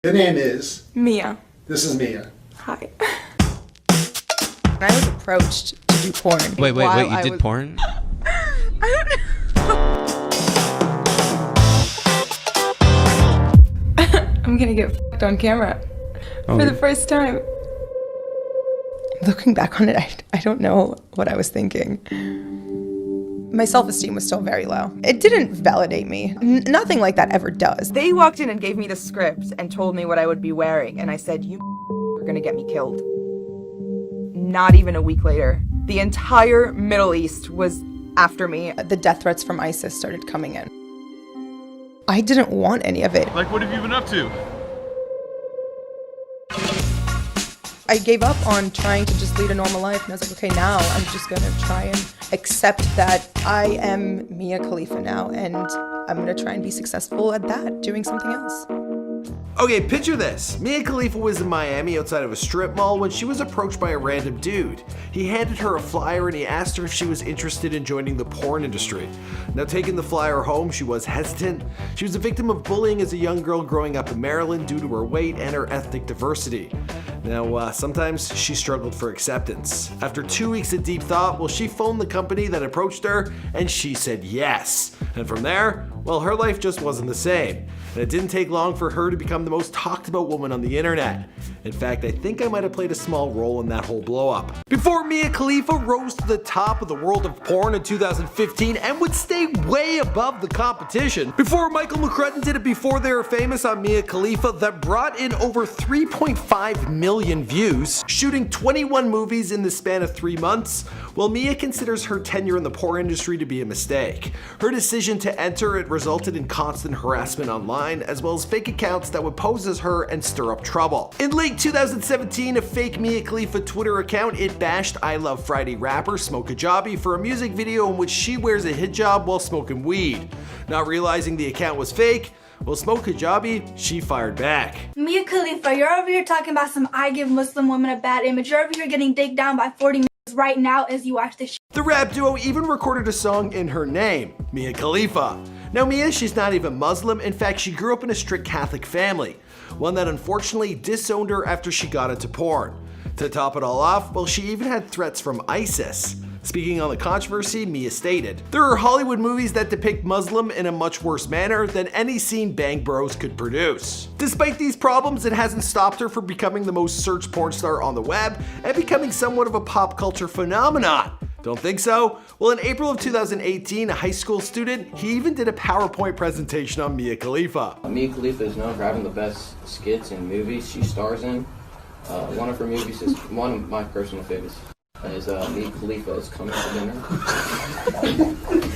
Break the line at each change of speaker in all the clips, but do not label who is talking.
The name is?
Mia.
This is Mia.
Hi.
I was approached to do porn.
Wait, you did porn?
I don't know. I'm gonna get f***ed on camera for the first time.
Looking back on it, I don't know what I was thinking. My self-esteem was still very low. It didn't validate me. Nothing like that ever does.
They walked in and gave me the script and told me what I would be wearing, and I said, you are gonna get me killed. Not even a week later, the entire Middle East was after me.
The death threats from ISIS started coming in. I didn't want any of it.
Like, what have you been up to?
I gave up on trying to just lead a normal life, and I was like, okay, now I'm just gonna try and accept that I am Mia Khalifa now, and I'm gonna try and be successful at that, doing something else.
Okay, picture this. Mia Khalifa was in Miami outside of a strip mall when she was approached by a random dude. He handed her a flyer and he asked her if she was interested in joining the porn industry. Now, taking the flyer home, she was hesitant. She was a victim of bullying as a young girl growing up in Maryland due to her weight and her ethnic diversity. Now, sometimes she struggled for acceptance. After 2 weeks of deep thought, well, she phoned the company that approached her and she said yes. And from there, well, her life just wasn't the same. And it didn't take long for her to become the most talked about woman on the internet. In fact, I think I might have played a small role in that whole blow up. Before Mia Khalifa rose to the top of the world of porn in 2015 and would stay way above the competition. Before Michael McCrudden did it before they were famous on Mia Khalifa that brought in over 3.5 million views, shooting 21 movies in the span of 3 months. Well, Mia considers her tenure in the porn industry to be a mistake. Her decision to enter it resulted in constant harassment online, as well as fake accounts that would pose as her and stir up trouble. In late 2017, a fake Mia Khalifa Twitter account, it bashed I Love Friday rapper Smoke Hijabi for a music video in which she wears a hijab while smoking weed. Not realizing the account was fake, well, Smoke Hijabi, she fired back.
Mia Khalifa, you're over here talking about some I give Muslim women a bad image. You're over here getting digged down by 40 right now as you watch this.
The rap duo even recorded a song in her name, Mia Khalifa. Now Mia, she's not even Muslim. In fact, she grew up in a strict Catholic family, one that unfortunately disowned her after she got into porn. To top it all off, well, she even had threats from ISIS. Speaking on the controversy, Mia stated, "There are Hollywood movies that depict Muslim in a much worse manner than any scene Bang Bros could produce." Despite these problems, it hasn't stopped her from becoming the most searched porn star on the web and becoming somewhat of a pop culture phenomenon. Don't think so? Well, in April of 2018, a high school student, he even did a PowerPoint presentation on Mia Khalifa.
Mia Khalifa is known for having the best skits and movies she stars in. One of her movies is one of my personal favorites. Is Mia Khalifa is Coming to Dinner.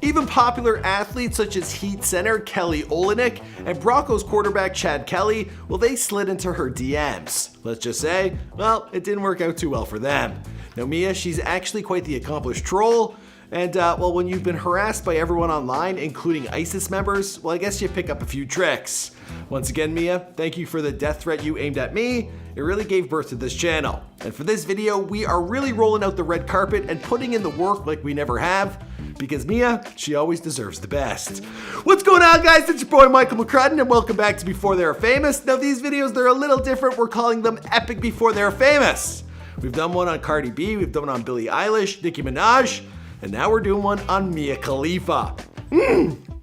Even popular athletes such as Heat center Kelly Olynyk and Broncos quarterback Chad Kelly, well, they slid into her DMs. Let's just say, well, it didn't work out too well for them. Now Mia, she's actually quite the accomplished troll. And well, when you've been harassed by everyone online, including ISIS members, well, I guess you pick up a few tricks. Once again, Mia, thank you for the death threat you aimed at me. It really gave birth to this channel. And for this video, we are really rolling out the red carpet and putting in the work like we never have, because Mia, she always deserves the best. What's going on, guys? It's your boy Michael McCrudden, and welcome back to Before They Were Famous. Now these videos, they're a little different. We're calling them Epic Before They Were Famous. We've done one on Cardi B, we've done one on Billie Eilish, Nicki Minaj, and now we're doing one on Mia Khalifa.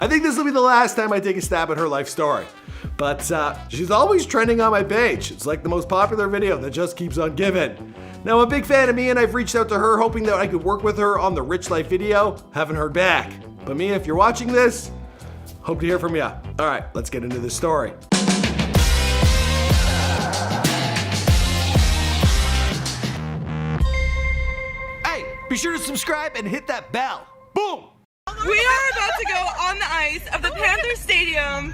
I think this will be the last time I take a stab at her life story. But she's always trending on my page. It's like the most popular video that just keeps on giving. Now, I'm a big fan of Mia, and I've reached out to her hoping that I could work with her on the Rich Life video. Haven't heard back. But Mia, if you're watching this, hope to hear from you. All right, let's get into the story. Hey, be sure to subscribe and hit that bell. Boom!
We are about to go on the ice of the Panther Stadium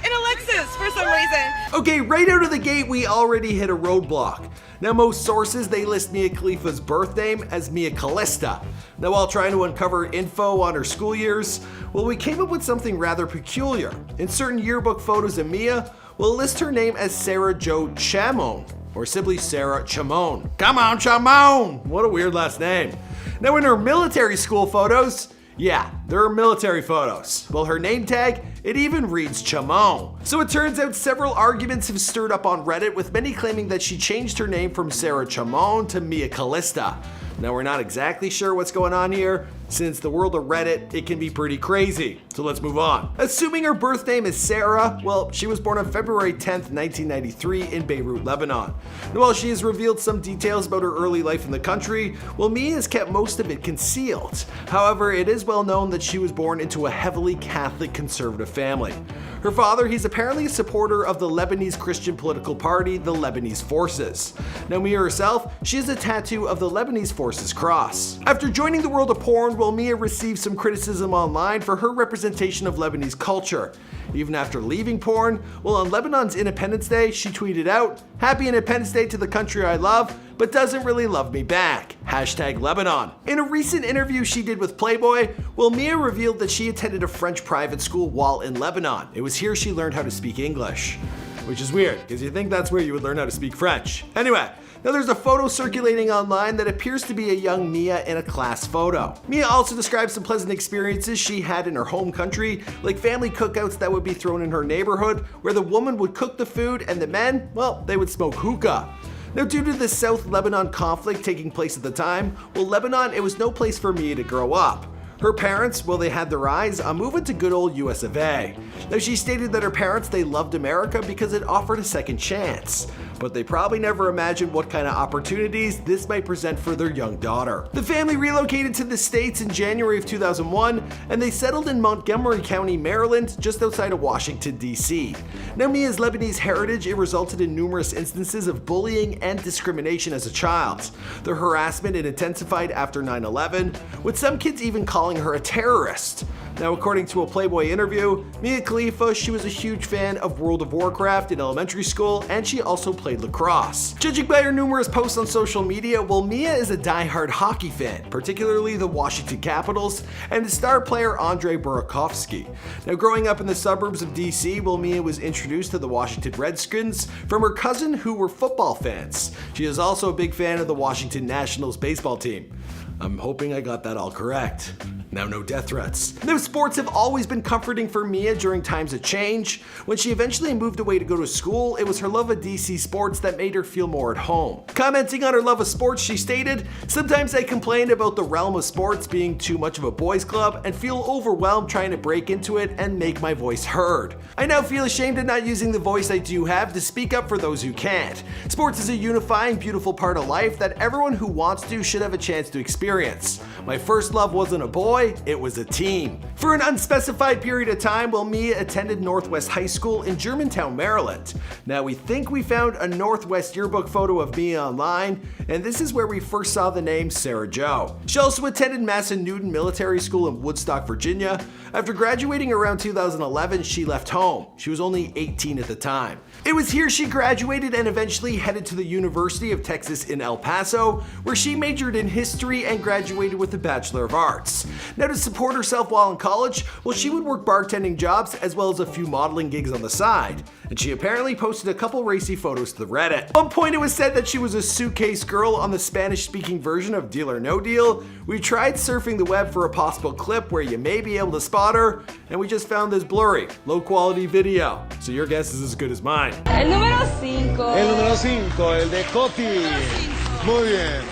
in Alexis for some reason.
Okay, right out of the gate, we already hit a roadblock. Now, most sources, they list Mia Khalifa's birth name as Mia Calista. Now, while trying to uncover info on her school years, well, we came up with something rather peculiar. In certain yearbook photos of Mia, we'll list her name as Sarah Jo Chamon, or simply Sarah Chamon. Come on, Chamon! What a weird last name. Now, in her military school photos, yeah, there are military photos. Well, her name tag, It even reads Chamon. So it turns out several arguments have stirred up on Reddit, with many claiming that she changed her name from Sarah Chamon to Mia Khalifa. Now, we're not exactly sure what's going on here. Since the world of Reddit, it can be pretty crazy. So let's move on. Assuming her birth name is Sarah, well, she was born on February 10th, 1993 in Beirut, Lebanon. And while she has revealed some details about her early life in the country, well, Mia has kept most of it concealed. However, it is well known that she was born into a heavily Catholic conservative family. Her father, he's apparently a supporter of the Lebanese Christian political party, the Lebanese Forces. Now, Mia herself, she has a tattoo of the Lebanese Forces cross. After joining the world of porn, well, Mia received some criticism online for her representation of Lebanese culture. Even after leaving porn, well, on Lebanon's Independence Day, she tweeted out, "Happy Independence Day to the country I love, but doesn't really love me back. #Lebanon." In a recent interview she did with Playboy, well, Mia revealed that she attended a French private school while in Lebanon. It was here she learned how to speak English. Which is weird, because you think that's where you would learn how to speak French. Anyway, now there's a photo circulating online that appears to be a young Mia in a class photo. Mia also describes some pleasant experiences she had in her home country, like family cookouts that would be thrown in her neighborhood, where the woman would cook the food and the men, well, they would smoke hookah. Now, due to the South Lebanon conflict taking place at the time, well, Lebanon, it was no place for Mia to grow up. Her parents, well, they had their eyes on moving to good old US of A. Now, she stated that her parents, they loved America because it offered a second chance. But they probably never imagined what kind of opportunities this might present for their young daughter. The family relocated to the States in January of 2001, and they settled in Montgomery County, Maryland, just outside of Washington, D.C. Now, Mia's Lebanese heritage, it resulted in numerous instances of bullying and discrimination as a child. The harassment, it intensified after 9/11, with some kids even calling her a terrorist. Now, according to a Playboy interview, Mia Khalifa, she was a huge fan of World of Warcraft in elementary school, and she also played lacrosse. Judging by her numerous posts on social media, well, Mia is a die-hard hockey fan, particularly the Washington Capitals and the star player Andrei Burakovsky. Now, growing up in the suburbs of DC, well, Mia was introduced to the Washington Redskins from her cousin, who were football fans. She is also a big fan of the Washington Nationals baseball team. I'm hoping I got that all correct. Now, no death threats. Now, sports have always been comforting for Mia during times of change. When she eventually moved away to go to school, it was her love of DC sports that made her feel more at home. Commenting on her love of sports, she stated, "Sometimes I complain about the realm of sports being too much of a boys' club and feel overwhelmed trying to break into it and make my voice heard. I now feel ashamed of not using the voice I do have to speak up for those who can't. Sports is a unifying, beautiful part of life that everyone who wants to should have a chance to experience. My first love wasn't a boy, it was a team." For an unspecified period of time, well, Mia attended Northwest High School in Germantown, Maryland. Now, we think we found a Northwest yearbook photo of Mia online, and this is where we first saw the name Sarah Jo. She also attended Massanutten Military School in Woodstock, Virginia. After graduating around 2011, she left home. She was only 18 at the time. It was here she graduated and eventually headed to the University of Texas in El Paso, where she majored in history and graduated with a Bachelor of Arts. Now, to support herself while in college, well, she would work bartending jobs as well as a few modeling gigs on the side. And she apparently posted a couple racy photos to the Reddit. At one point, it was said that she was a suitcase girl on the Spanish-speaking version of Deal or No Deal. We tried surfing the web for a possible clip where you may be able to spot her, and we just found this blurry, low-quality video. So your guess is as good as mine.
El número 5.
El número 5, el de Coti. Muy bien.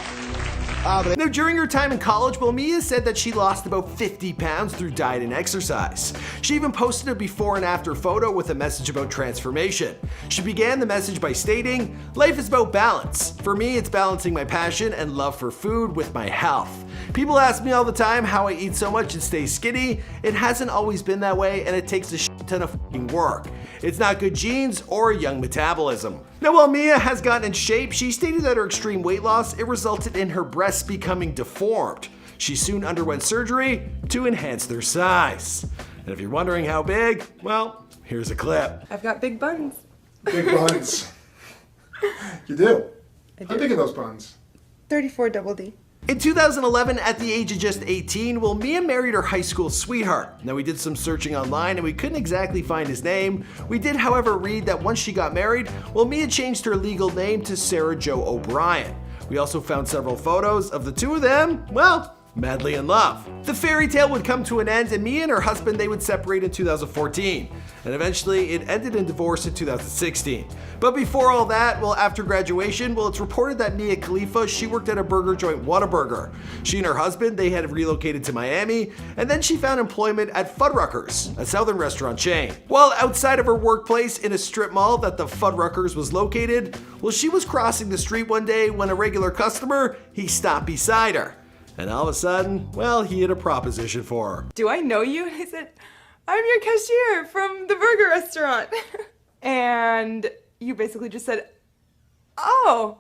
Now, during her time in college, well, Mia said that she lost about 50 pounds through diet and exercise. She even posted a before and after photo with a message about transformation. She began the message by stating, "Life is about balance. For me, it's balancing my passion and love for food with my health. People ask me all the time how I eat so much and stay skinny. It hasn't always been that way, and it takes a shit ton of fucking work. It's not good genes or a young metabolism." Now, while Mia has gotten in shape, she stated that her extreme weight loss, it resulted in her breasts becoming deformed. She soon underwent surgery to enhance their size. And if you're wondering how big, well, here's a clip.
I've got big buns.
Big buns. You do? How big are those buns?
34 double D.
In 2011, at the age of just 18, well, Mia married her high school sweetheart. Now, we did some searching online and we couldn't exactly find his name. We did, however, read that once she got married, well, Mia changed her legal name to Sarah Jo O'Brien. We also found several photos of the two of them, well, madly in love. The fairy tale would come to an end, and Mia and her husband, they would separate in 2014. And eventually it ended in divorce in 2016. But before all that, well, after graduation, well, it's reported that Mia Khalifa, she worked at a burger joint, Whataburger. She and her husband, they had relocated to Miami, and then she found employment at Fuddruckers, a southern restaurant chain. While outside of her workplace in a strip mall that the Fuddruckers was located, well, she was crossing the street one day when a regular customer, he stopped beside her. And all of a sudden, well, he had a proposition for her.
Do I know you? And I said, I'm your cashier from the burger restaurant. And you basically just said, oh,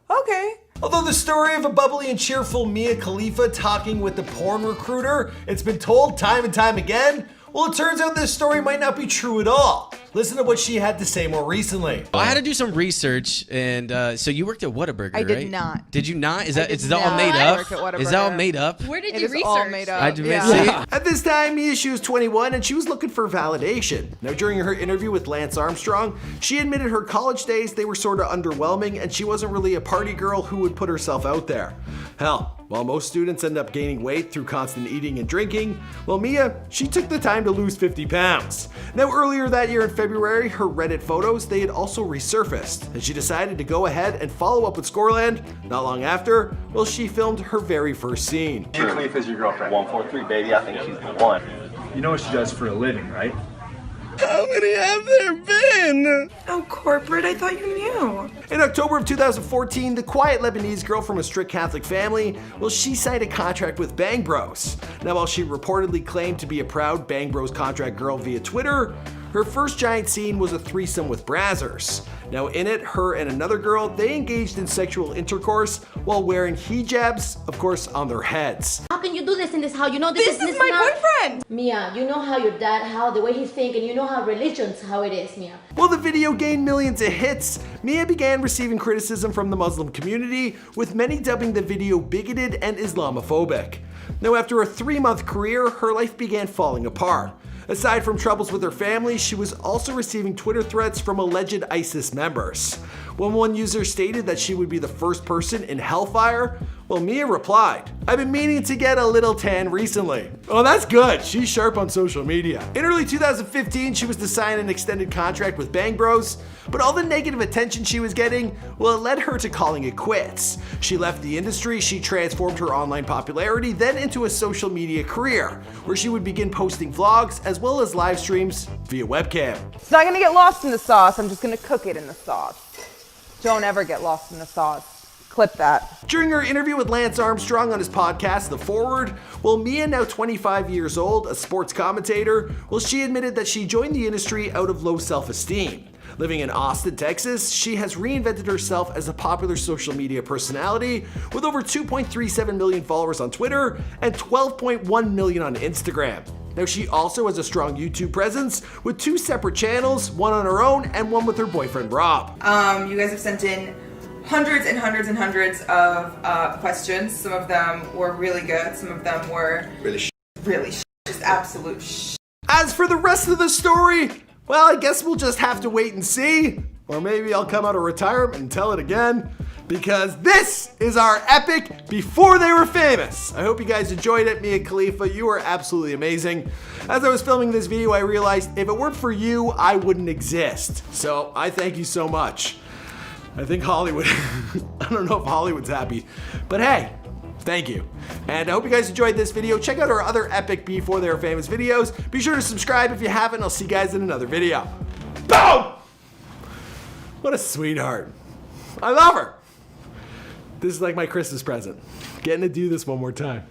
okay.
Although the story of a bubbly and cheerful Mia Khalifa talking with the porn recruiter, it's been told time and time again, well, it turns out this story might not be true at all. Listen to what she had to say more recently.
I had to do some research, and so you worked at Whataburger, right?
I did not.
Did you not? Is that all
not
made
work at
up?
Whataburger.
Is that all made up?
Where did
It
you
is
research?
all made up.
I did
Yeah.
At this time, Mia, she was 21 and she was looking for validation. Now, during her interview with Lance Armstrong, she admitted her college days, they were sort of underwhelming and she wasn't really a party girl who would put herself out there. Hell, while most students end up gaining weight through constant eating and drinking, well, Mia, she took the time to lose 50 pounds. Now, earlier that year in February, her Reddit photos, they had also resurfaced, and she decided to go ahead and follow up with Scoreland. Not long after, well, she filmed her very first scene.
Khalifa's your girlfriend. 143, baby. I think she's the one. You know what she does for a living, right?
How many have there been?
Oh, corporate, I thought you knew.
In October of 2014, the quiet Lebanese girl from a strict Catholic family, well, she signed a contract with Bang Bros. Now, while she reportedly claimed to be a proud Bang Bros contract girl via Twitter, her first giant scene was a threesome with Brazzers. Now in it, her and another girl, they engaged in sexual intercourse while wearing hijabs, of course, on their heads.
How can you do this in this house? You know
This is my boyfriend.
Mia, you know how your dad, the way he's thinking, you know how religion's how it is, Mia.
While the video gained millions of hits, Mia began receiving criticism from the Muslim community, with many dubbing the video bigoted and Islamophobic. Now after a 3-month career, her life began falling apart. Aside from troubles with her family, she was also receiving Twitter threats from alleged ISIS members. When one user stated that she would be the first person in hellfire, well, Mia replied, I've been meaning to get a little tan recently. Oh, that's good. She's sharp on social media. In early 2015, she was to sign an extended contract with Bang Bros, but all the negative attention she was getting, well, it led her to calling it quits. She left the industry, she transformed her online popularity then into a social media career, where she would begin posting vlogs as well as live streams via webcam.
It's not gonna get lost in the sauce. I'm just gonna cook it in the sauce. Don't ever get lost in the sauce. Clip that.
During her interview with Lance Armstrong on his podcast, The Forward, well, Mia, now 25 years old, a sports commentator, well, she admitted that she joined the industry out of low self-esteem. Living in Austin, Texas, she has reinvented herself as a popular social media personality with over 2.37 million followers on Twitter and 12.1 million on Instagram. Now, she also has a strong YouTube presence with 2 separate channels, one on her own and one with her boyfriend, Rob.
You guys have sent in hundreds and hundreds and hundreds of questions. Some of them were really good. Some of them were really just absolute
As for the rest of the story, well, I guess we'll just have to wait and see. Or maybe I'll come out of retirement and tell it again. Because this is our epic before they were famous. I hope you guys enjoyed it. Mia Khalifa, you are absolutely amazing. As I was filming this video, I realized if it weren't for you, I wouldn't exist. So I thank you so much. I think Hollywood, I don't know if Hollywood's happy, but hey, thank you. And I hope you guys enjoyed this video. Check out our other epic before they were famous videos. Be sure to subscribe if you haven't. I'll see you guys in another video. Boom! What a sweetheart. I love her. This is like my Christmas present. Getting to do this one more time.